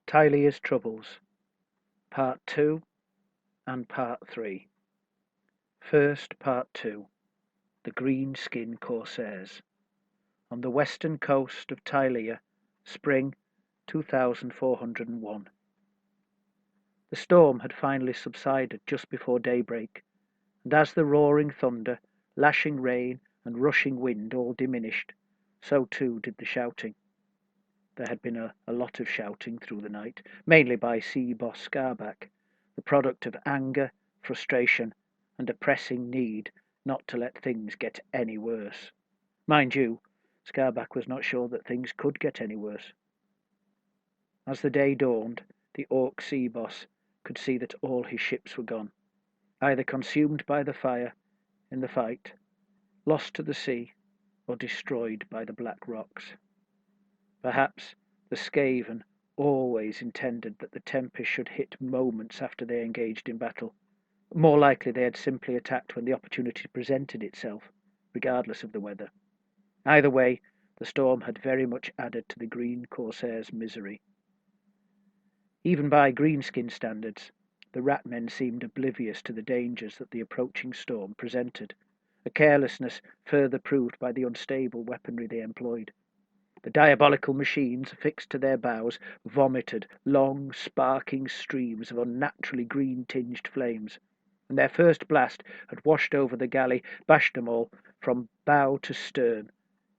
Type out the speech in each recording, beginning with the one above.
Tilea's Troubles, Part 2 and Part 3. First, Part 2. The Green Skin Corsairs. On the western coast of Tilea, spring 2401. The storm had finally subsided just before daybreak, and as the roaring thunder, lashing rain, and rushing wind all diminished, so too did the shouting. There had been a lot of shouting through the night, mainly by Sea Boss Scarback, the product of anger, frustration, and a pressing need not to let things get any worse. Mind you, Scarback was not sure that things could get any worse. As the day dawned, the Orc Sea Boss could see that all his ships were gone, either consumed by the fire in the fight, lost to the sea, or destroyed by the black rocks. Perhaps the Skaven always intended that the Tempest should hit moments after they engaged in battle. More likely they had simply attacked when the opportunity presented itself, regardless of the weather. Either way, the storm had very much added to the Green Corsairs' misery. Even by greenskin standards, the Ratmen seemed oblivious to the dangers that the approaching storm presented, a carelessness further proved by the unstable weaponry they employed. The diabolical machines affixed to their bows vomited long, sparking streams of unnaturally green-tinged flames, and their first blast had washed over the galley, bashed them all from bow to stern,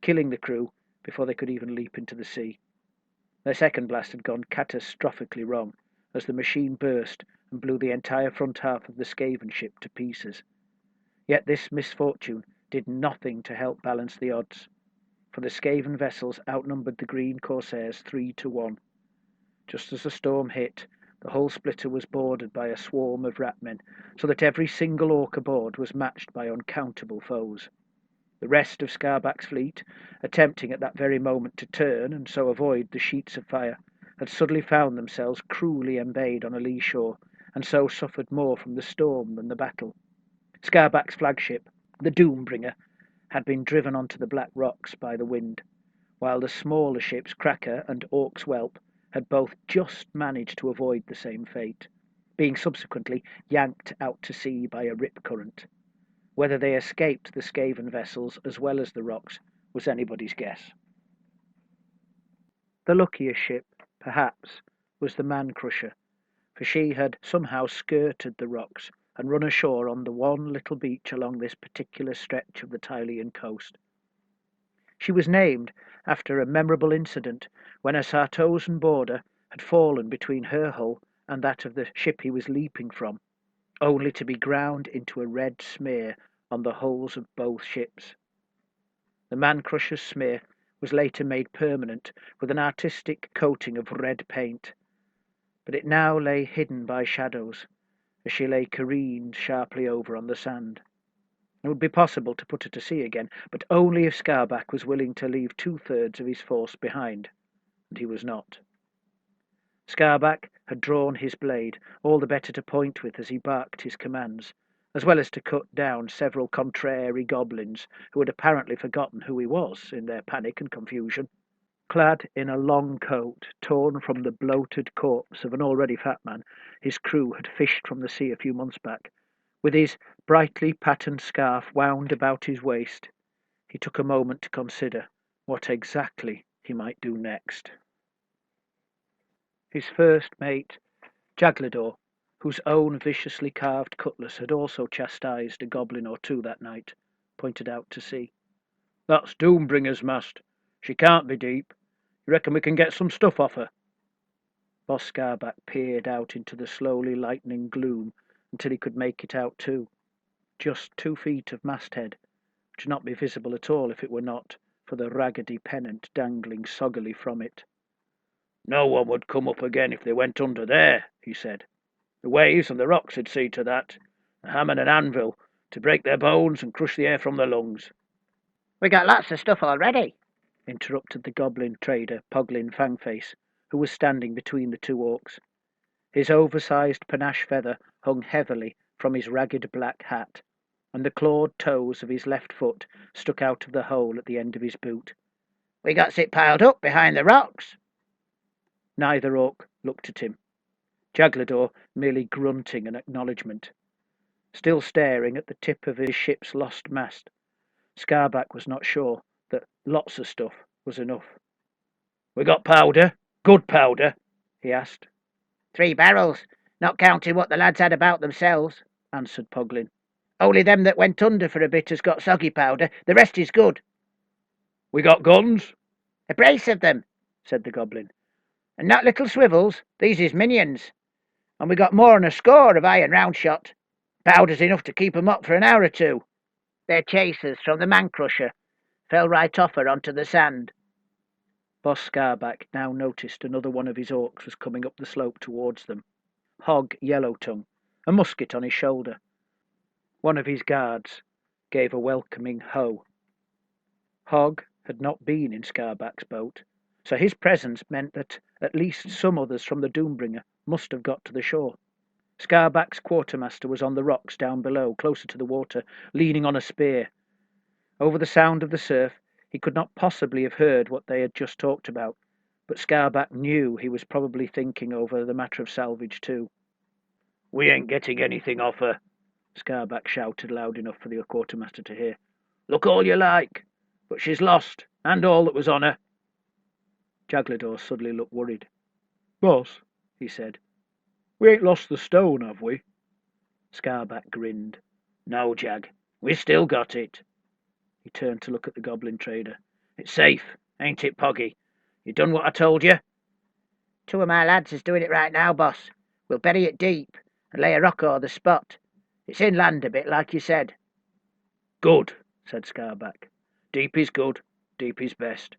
killing the crew before they could even leap into the sea. Their second blast had gone catastrophically wrong, as the machine burst and blew the entire front half of the Skaven ship to pieces. Yet this misfortune did nothing to help balance the odds, for the Skaven vessels outnumbered the Green Corsairs 3-1. Just as the storm hit, the hull splitter was boarded by a swarm of Ratmen, so that every single Orc aboard was matched by uncountable foes. The rest of Scarback's fleet, attempting at that very moment to turn and so avoid the sheets of fire, had suddenly found themselves cruelly embayed on a lee shore, and so suffered more from the storm than the battle. Scarback's flagship, the Doombringer, had been driven onto the black rocks by the wind, while the smaller ships Cracker and Orc's Whelp had both just managed to avoid the same fate, being subsequently yanked out to sea by a rip current. Whether they escaped the Skaven vessels as well as the rocks was anybody's guess. The luckiest ship, perhaps, was the Man Crusher, for she had somehow skirted the rocks and run ashore on the one little beach along this particular stretch of the Tilean coast. She was named after a memorable incident when a Sartosan boarder had fallen between her hull and that of the ship he was leaping from, only to be ground into a red smear on the hulls of both ships. The Man Crusher's smear was later made permanent with an artistic coating of red paint, but it now lay hidden by shadows as she lay careened sharply over on the sand. It would be possible to put her to sea again, but only if Scarback was willing to leave 2/3 of his force behind, and he was not. Scarback had drawn his blade, all the better to point with as he barked his commands, as well as to cut down several contrary goblins who had apparently forgotten who he was in their panic and confusion. Clad in a long coat torn from the bloated corpse of an already fat man his crew had fished from the sea a few months back, with his brightly patterned scarf wound about his waist, he took a moment to consider what exactly he might do next. His first mate, Jugglers, whose own viciously carved cutlass had also chastised a goblin or two that night, pointed out to sea. "That's Doombringer's mast. She can't be deep. You reckon we can get some stuff off her?" Boss Scarback peered out into the slowly lightening gloom until he could make it out too. Just 2 feet of masthead, which would not be visible at all if it were not for the raggedy pennant dangling soggily from it. "No one would come up again if they went under there," he said. "The waves and the rocks would see to that. A hammer and an anvil to break their bones and crush the air from their lungs." "We got lots of stuff already," interrupted the goblin trader, Poglin Fangface, who was standing between the two orcs. His oversized panache feather hung heavily from his ragged black hat, and the clawed toes of his left foot stuck out of the hole at the end of his boot. "We got it piled up behind the rocks." Neither orc looked at him, Jugglers merely grunting an acknowledgement. Still staring at the tip of his ship's lost mast, Scarback was not sure that lots of stuff was enough. "We got powder? Good powder?" he asked. 3 barrels, not counting what the lads had about themselves," answered Poglin. "Only them that went under for a bit has got soggy powder. The rest is good." "We got guns?" "A brace of them," said the goblin, "and not little swivels. These is minions. And we got more'n a score of iron round shot. Powder's enough to keep 'em up for an hour or two. They're chasers from the man crusher. Fell right off her onto the sand." Boss Scarback now noticed another one of his orcs was coming up the slope towards them. Hog Yellowtongue, a musket on his shoulder. One of his guards gave a welcoming ho. Hog had not been in Scarback's boat, so his presence meant that at least some others from the Doombringer must have got to the shore. Scarback's quartermaster was on the rocks down below, closer to the water, leaning on a spear. Over the sound of the surf, he could not possibly have heard what they had just talked about, but Scarback knew he was probably thinking over the matter of salvage too. "We ain't getting anything off her," Scarback shouted loud enough for the quartermaster to hear. "Look all you like, but she's lost, and all that was on her." Jugglers suddenly looked worried. "Boss," he said, "we ain't lost the stone, have we?" Scarback grinned. "No, Jag, we've still got it." He turned to look at the goblin trader. "It's safe, ain't it, Poggy? You done what I told you?" "2 of my lads is doing it right now, boss. We'll bury it deep and lay a rock o'er the spot. It's inland a bit, like you said." "Good," said Scarback. "Deep is good, deep is best.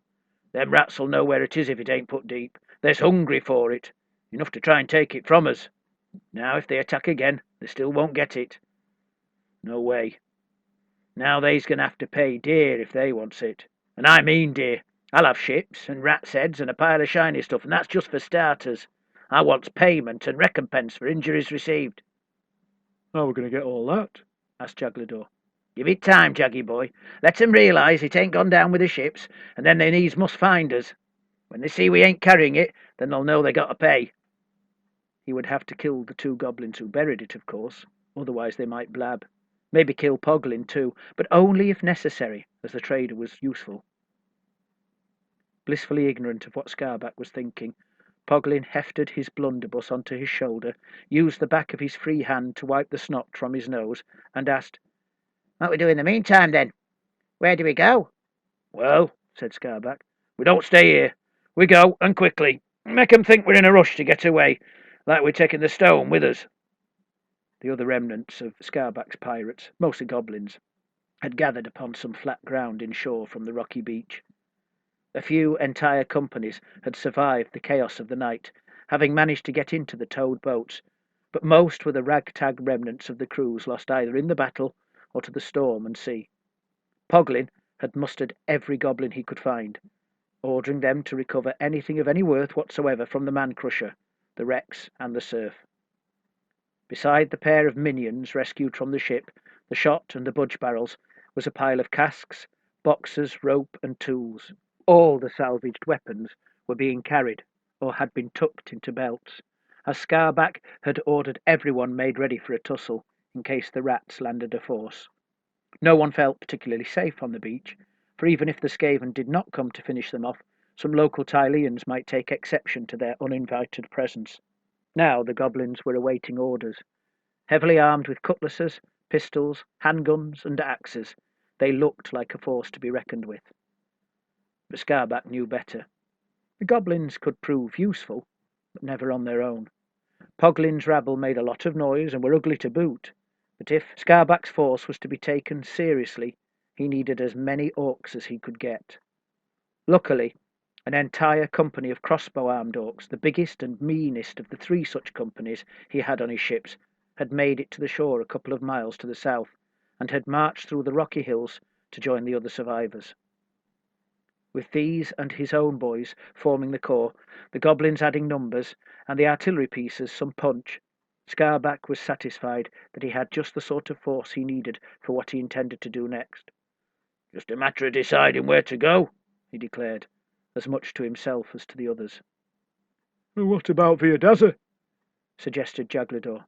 Them rats'll know where it is if it ain't put deep. They's hungry for it, enough to try and take it from us. Now if they attack again, they still won't get it. No way. Now they's going to have to pay dear if they wants it. And I mean dear. I'll have ships and rats' heads and a pile of shiny stuff, and that's just for starters. I wants payment and recompense for injuries received." "How are we going to get all that?" asked Jugglers. "Give it time, Jaggy boy. Let 'em realise it ain't gone down with the ships, and then they needs must find us. When they see we ain't carrying it, then they'll know they got to pay." He would have to kill the 2 goblins who buried it, of course, otherwise they might blab. Maybe kill Poglin too, but only if necessary, as the trader was useful. Blissfully ignorant of what Scarback was thinking, Poglin hefted his blunderbuss onto his shoulder, used the back of his free hand to wipe the snot from his nose, and asked, "What we do in the meantime, then? Where do we go?" "Well," said Scarback, "we don't stay here. We go, and quickly. Make 'em think we're in a rush to get away, like we're taking the stone with us." The other remnants of Scarback's pirates, mostly goblins, had gathered upon some flat ground inshore from the rocky beach. A few entire companies had survived the chaos of the night, having managed to get into the towed boats, but most were the ragtag remnants of the crews lost either in the battle or to the storm and sea. Poglin had mustered every goblin he could find, ordering them to recover anything of any worth whatsoever from the man-crusher, the wrecks, and the surf. Beside the pair of minions rescued from the ship, the shot and the budge barrels, was a pile of casks, boxes, rope, and tools. All the salvaged weapons were being carried, or had been tucked into belts, as Scarback had ordered everyone made ready for a tussle, in case the rats landed a force. No one felt particularly safe on the beach, for even if the Skaven did not come to finish them off, some local Tyleans might take exception to their uninvited presence. Now the goblins were awaiting orders. Heavily armed with cutlasses, pistols, handguns, and axes, they looked like a force to be reckoned with. But Scarback knew better. The goblins could prove useful, but never on their own. Poglin's rabble made a lot of noise and were ugly to boot, but if Scarback's force was to be taken seriously, he needed as many orcs as he could get. Luckily, an entire company of crossbow-armed orcs, the biggest and meanest of the 3 such companies he had on his ships, had made it to the shore a couple of miles to the south, and had marched through the rocky hills to join the other survivors. With these and his own boys forming the core, the goblins adding numbers, and the artillery pieces some punch, Scarback was satisfied that he had just the sort of force he needed for what he intended to do next. "Just a matter of deciding where to go," he declared, as much to himself as to the others. What about Viadaza? Suggested Jaglador.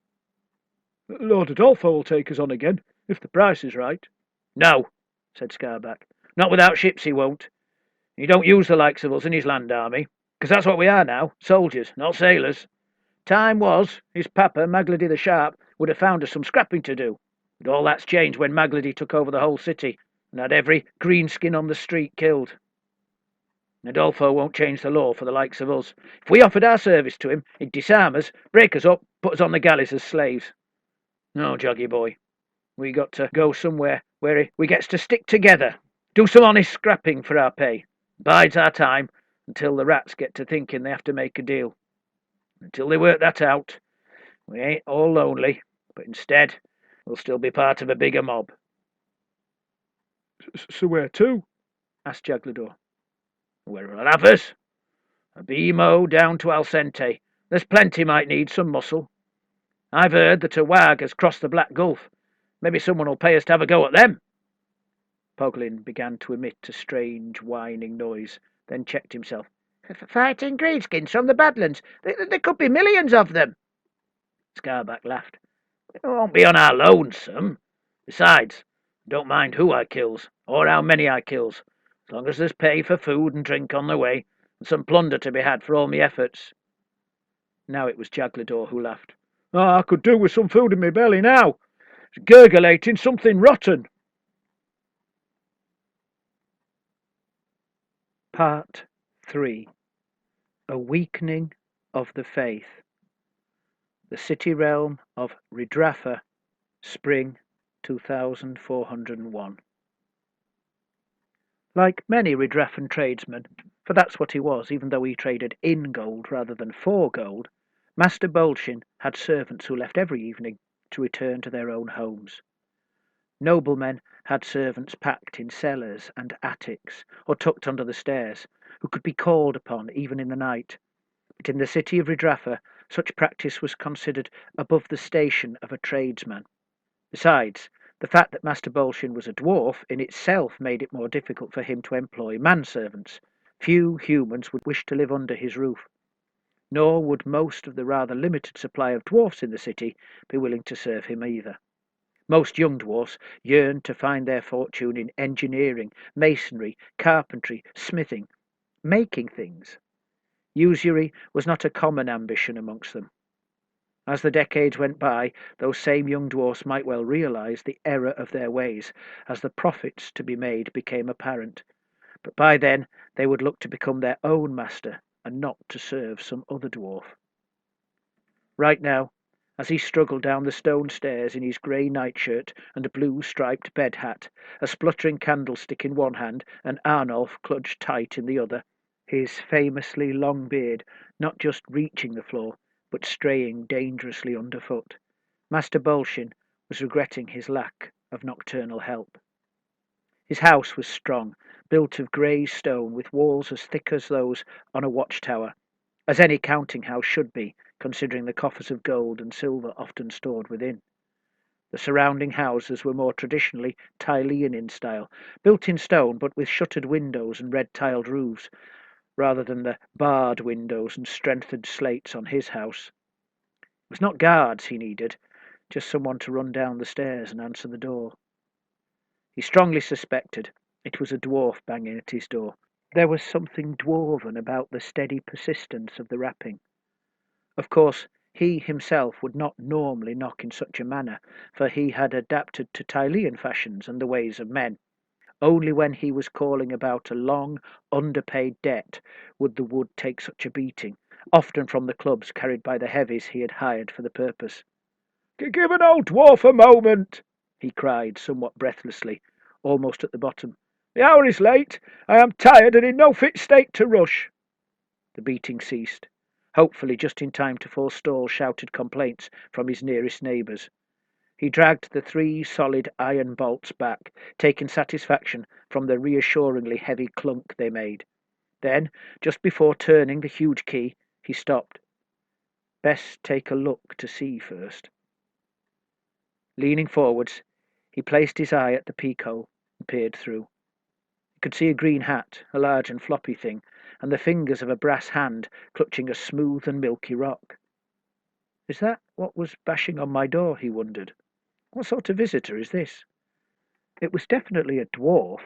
Lord Adolfo will take us on again, if the price is right. No, said Scarback. Not without ships he won't. He don't use the likes of us in his land army, because that's what we are now, soldiers, not sailors. Time was, his papa, Maglady the Sharp, would have found us some scrapping to do. But all that's changed when Maglady took over the whole city and had every greenskin on the street killed. Adolfo won't change the law for the likes of us. If we offered our service to him, he'd disarm us, break us up, put us on the galleys as slaves. No, Joggy boy, we got to go somewhere where we gets to stick together, do some honest scrapping for our pay. Bides our time until the rats get to thinking they have to make a deal. Until they work that out, we ain't all lonely, but instead, we'll still be part of a bigger mob. So where to? Asked Jaglador. Where'll have us? A BMO down to Alcente. There's plenty might need some muscle. I've heard that a wag has crossed the Black Gulf. Maybe someone will pay us to have a go at them. Poglin began to emit a strange whining noise, then checked himself. Fighting greenskins from the Badlands. There could be millions of them. Scarback laughed. It won't be on our lonesome. Besides, I don't mind who I kills, or how many I kills, as long as there's pay for food and drink on the way, and some plunder to be had for all me efforts. Now it was Jaglador who laughed. I could do with some food in my belly now. It's gurgulating something rotten. Part 3. A Weakening of the Faith. The City Realm of Ridrafa, Spring 2401. Like many Ridrafan tradesmen, for that's what he was, even though he traded in gold rather than for gold, Master Bolshin had servants who left every evening to return to their own homes. Noblemen had servants packed in cellars and attics, or tucked under the stairs, who could be called upon even in the night. But in the city of Ridrafa, such practice was considered above the station of a tradesman. Besides, the fact that Master Bolshin was a dwarf in itself made it more difficult for him to employ manservants. Few humans would wish to live under his roof, nor would most of the rather limited supply of dwarfs in the city be willing to serve him either. Most young dwarfs yearned to find their fortune in engineering, masonry, carpentry, smithing, making things. Usury was not a common ambition amongst them. As the decades went by, those same young dwarfs might well realise the error of their ways as the profits to be made became apparent, but by then they would look to become their own master and not to serve some other dwarf. Right now, as he struggled down the stone stairs in his grey nightshirt and blue striped bed hat, a spluttering candlestick in one hand and Arnulf clutched tight in the other, his famously long beard not just reaching the floor, but straying dangerously underfoot, Master Bolshin was regretting his lack of nocturnal help. His house was strong, built of grey stone with walls as thick as those on a watchtower, as any counting house should be, considering the coffers of gold and silver often stored within. The surrounding houses were more traditionally Tilean in style, built in stone but with shuttered windows and red-tiled roofs, rather than the barred windows and strengthened slates on his house. It was not guards he needed, just someone to run down the stairs and answer the door. He strongly suspected it was a dwarf banging at his door. There was something dwarven about the steady persistence of the rapping. Of course, he himself would not normally knock in such a manner, for he had adapted to Tilean fashions and the ways of men. Only when he was calling about a long, underpaid debt would the wood take such a beating, often from the clubs carried by the heavies he had hired for the purpose. "Give an old dwarf a moment," he cried, somewhat breathlessly, almost at the bottom. "The hour is late. I am tired and in no fit state to rush." The beating ceased, hopefully just in time to forestall shouted complaints from his nearest neighbours. He dragged the 3 solid iron bolts back, taking satisfaction from the reassuringly heavy clunk they made. Then, just before turning the huge key, he stopped. Best take a look to see first. Leaning forwards, he placed his eye at the peak hole and peered through. He could see a green hat, a large and floppy thing, and the fingers of a brass hand clutching a smooth and milky rock. Is that what was bashing on my door? He wondered. What sort of visitor is this? It was definitely a dwarf,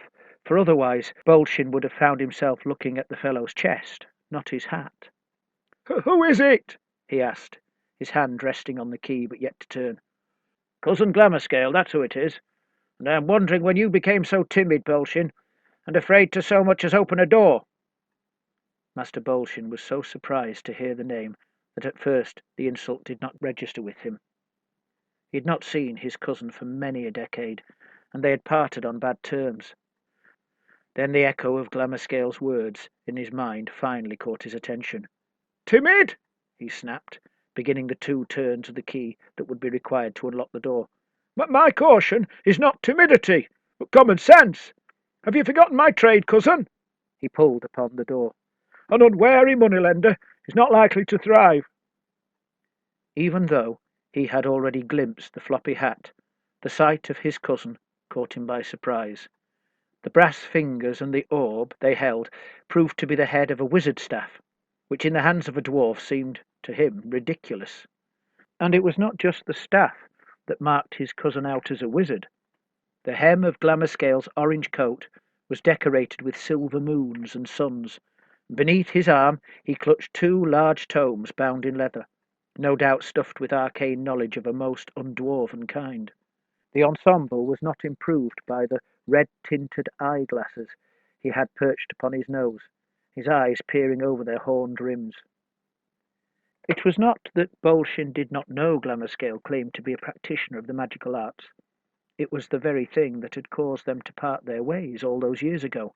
for otherwise Bolshin would have found himself looking at the fellow's chest, not his hat. "Who is it?" he asked, his hand resting on the key but yet to turn. "Cousin Glammerscale, that's who it is. And I am wondering when you became so timid, Bolshin, and afraid to so much as open a door." Master Bolshin was so surprised to hear the name that at first the insult did not register with him. He had not seen his cousin for many a decade, and they had parted on bad terms. Then the echo of Glammerscale's words in his mind finally caught his attention. "Timid?" he snapped, beginning the 2 turns of the key that would be required to unlock the door. "My caution is not timidity, but common sense. Have you forgotten my trade, cousin?" He pulled upon the door. "An unwary moneylender is not likely to thrive." Even though he had already glimpsed the floppy hat, the sight of his cousin caught him by surprise. The brass fingers and the orb they held proved to be the head of a wizard staff, which in the hands of a dwarf seemed to him ridiculous. And it was not just the staff that marked his cousin out as a wizard. The hem of Glammerscale's orange coat was decorated with silver moons and suns. Beneath his arm he clutched 2 large tomes bound in leather, no doubt stuffed with arcane knowledge of a most undwarven kind. The ensemble was not improved by the red-tinted eyeglasses he had perched upon his nose, his eyes peering over their horned rims. It was not that Bolshin did not know Glammerscale claimed to be a practitioner of the magical arts. It was the very thing that had caused them to part their ways all those years ago.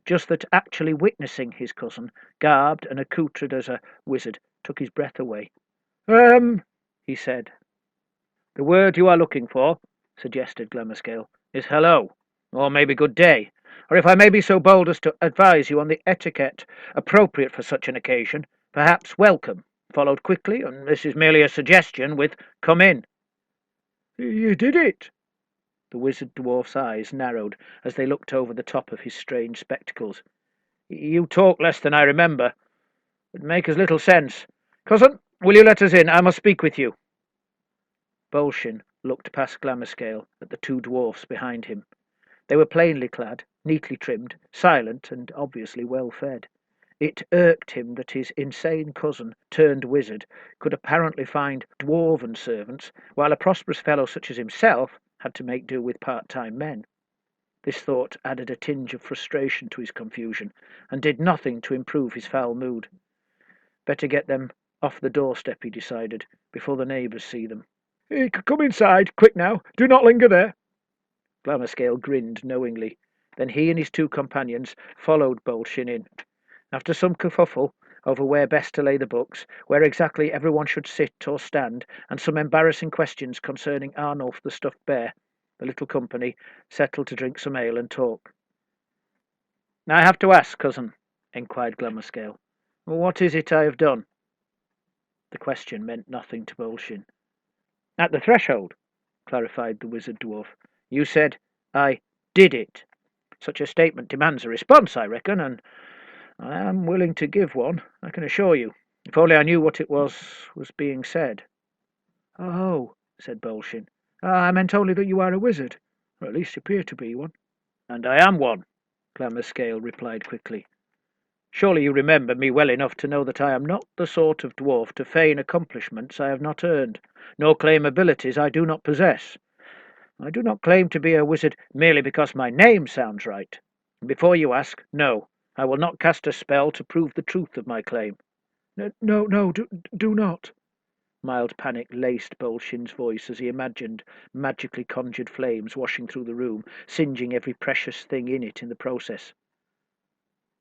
Just that actually witnessing his cousin, garbed and accoutred as a wizard, took his breath away. He said. "The word you are looking for," suggested Glammerscale, "is hello, or maybe good day, or if I may be so bold as to advise you on the etiquette appropriate for such an occasion, perhaps welcome, followed quickly, and this is merely a suggestion, with come in." "You did it!" The wizard dwarf's eyes narrowed as they looked over the top of his strange spectacles. "You talk less than I remember. It makes as little sense. Cousin, will you let us in? I must speak with you." Bolshin looked past Glammerscale at the 2 dwarfs behind him. They were plainly clad, neatly trimmed, silent, and obviously well fed. It irked him that his insane cousin turned wizard could apparently find dwarven servants, while a prosperous fellow such as himself had to make do with part-time men. This thought added a tinge of frustration to his confusion, and did nothing to improve his foul mood. Better get them off the doorstep, he decided, before the neighbours see them. "Come inside, quick now, do not linger there." Glammerscale grinned knowingly. Then he and his 2 companions followed Bolshin in. After some kerfuffle over where best to lay the books, where exactly everyone should sit or stand, and some embarrassing questions concerning Arnulf the stuffed bear, the little company settled to drink some ale and talk. "Now I have to ask, cousin," inquired Glammerscale, "what is it I have done?" The question meant nothing to Bolshin. "At the threshold," clarified the wizard dwarf, "you said I did it. Such a statement demands a response, I reckon, and I am willing to give one, I can assure you, if only I knew what it was being said." "Oh," said Bolshin, "I meant only that you are a wizard, or at least appear to be one." "And I am one," Glammerscale replied quickly. "Surely you remember me well enough to know that I am not the sort of dwarf to feign accomplishments I have not earned, nor claim abilities I do not possess. I do not claim to be a wizard merely because my name sounds right. And before you ask, no, I will not cast a spell to prove the truth of my claim." No, do not." Mild panic laced Bolshin's voice as he imagined magically conjured flames washing through the room, singeing every precious thing in it in the process.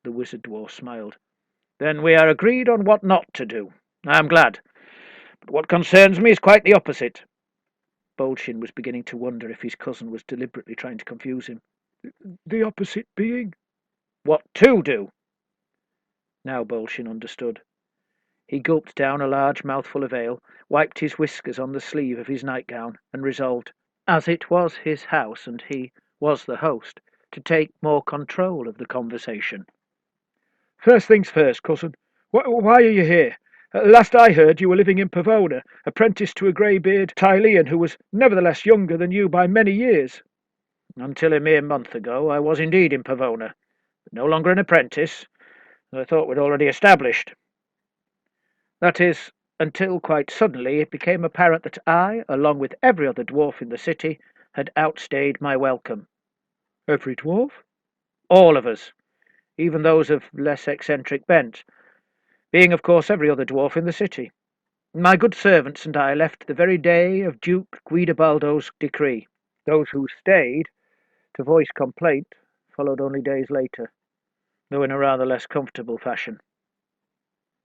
The wizard dwarf smiled. "Then we are agreed on what not to do. I am glad. But what concerns me is quite the opposite." Bolshin was beginning to wonder if his cousin was deliberately trying to confuse him. "The opposite being?" "What to do." Now Bolshin understood. He gulped down a large mouthful of ale, wiped his whiskers on the sleeve of his nightgown, and resolved, as it was his house and he was the host, to take more control of the conversation. First things first, cousin. Why are you here? Last I heard, you were living in Pavona, apprenticed to a grey-beard Tylean who was nevertheless younger than you by many years. Until a mere month ago, I was indeed in Pavona, but no longer an apprentice, as I thought we'd already established. That is, until quite suddenly it became apparent that I, along with every other dwarf in the city, had outstayed my welcome. Every dwarf? All of us, even those of less eccentric bent, being of course every other dwarf in the city. My good servants and I left the very day of Duke Guidobaldo's decree. Those who stayed to voice complaint followed only days later, though in a rather less comfortable fashion.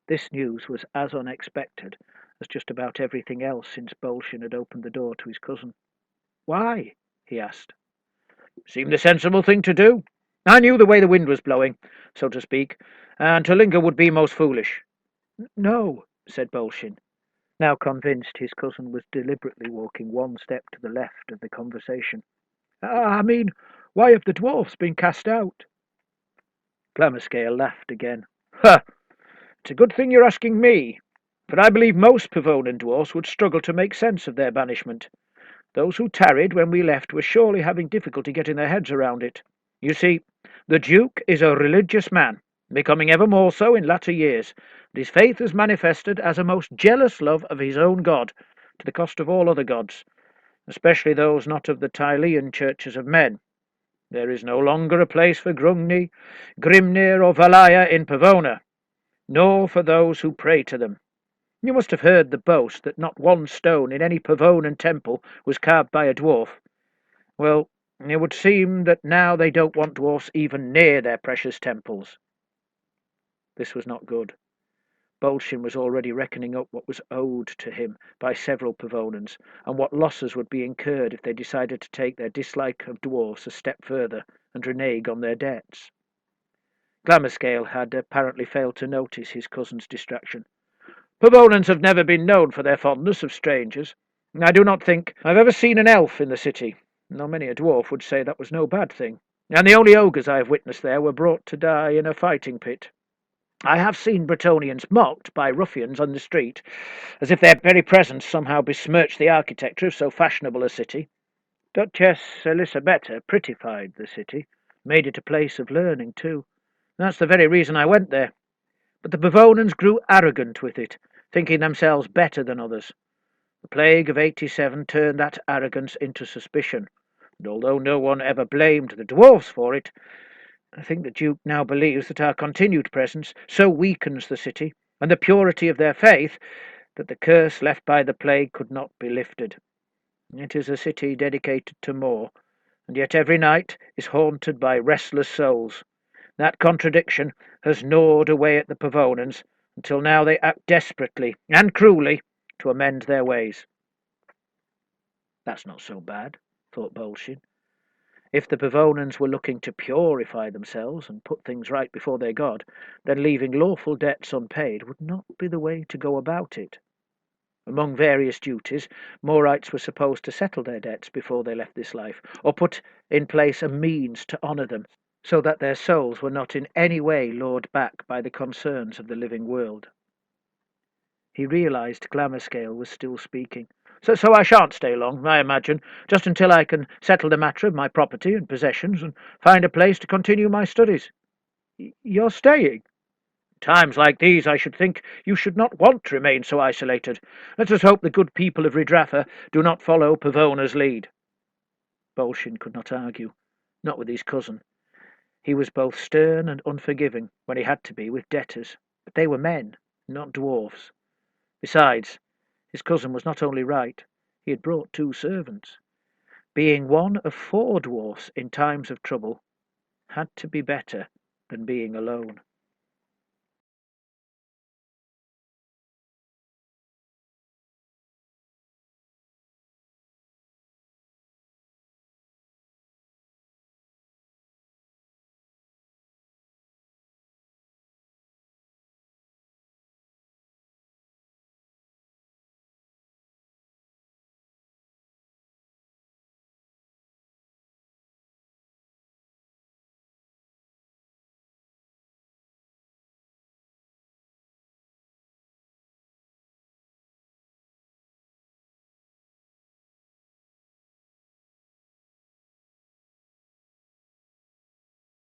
This news was as unexpected as just about everything else since Bolshin had opened the door to his cousin. Why? He asked. Seemed the sensible thing to do. I knew the way the wind was blowing, so to speak, and to linger would be most foolish. No, said Bolshin, now convinced his cousin was deliberately walking one step to the left of the conversation. I mean, why have the dwarfs been cast out? Glamorscale laughed again. Ha! It's a good thing you're asking me, for I believe most Pavonan dwarfs would struggle to make sense of their banishment. Those who tarried when we left were surely having difficulty getting their heads around it. You see, the Duke is a religious man, becoming ever more so in latter years, and his faith is manifested as a most jealous love of his own god, to the cost of all other gods, especially those not of the Tylean churches of men. There is no longer a place for Grungni, Grimnir, or Valaya in Pavona, nor for those who pray to them. You must have heard the boast that not one stone in any Pavonan temple was carved by a dwarf. Well, it would seem that now they don't want dwarfs even near their precious temples. This was not good. Bolshin was already reckoning up what was owed to him by several Pavonans, and what losses would be incurred if they decided to take their dislike of dwarfs a step further and renege on their debts. Glamorscale had apparently failed to notice his cousin's distraction. Pavonans have never been known for their fondness of strangers. I do not think I've ever seen an elf in the city, though many a dwarf would say that was no bad thing, and the only ogres I have witnessed there were brought to die in a fighting pit. I have seen Bretonians mocked by ruffians on the street, as if their very presence somehow besmirched the architecture of so fashionable a city. Duchess Elisabetta prettified the city, made it a place of learning too. That's the very reason I went there. But the Pavonans grew arrogant with it, thinking themselves better than others. The plague of 87 turned that arrogance into suspicion, and although no one ever blamed the dwarfs for it, I think the Duke now believes that our continued presence so weakens the city and the purity of their faith that the curse left by the plague could not be lifted. It is a city dedicated to Moor, and yet every night is haunted by restless souls. That contradiction has gnawed away at the Pavonans until now they act desperately and cruelly to amend their ways. That's not so bad, thought Bolshin. If the Pavonans were looking to purify themselves and put things right before their god, then leaving lawful debts unpaid would not be the way to go about it. Among various duties, Moorites were supposed to settle their debts before they left this life, or put in place a means to honour them, so that their souls were not in any way lured back by the concerns of the living world. He realised Glamorscale was still speaking. So I shan't stay long, I imagine, just until I can settle the matter of my property and possessions and find a place to continue my studies. You're staying? Times like these, I should think, you should not want to remain so isolated. Let us hope the good people of Ridrafa do not follow Pavona's lead. Bolshin could not argue, not with his cousin. He was both stern and unforgiving, when he had to be, with debtors, but they were men, not dwarfs. Besides, his cousin was not only right, he had brought 2 servants. Being one of 4 dwarfs in times of trouble had to be better than being alone.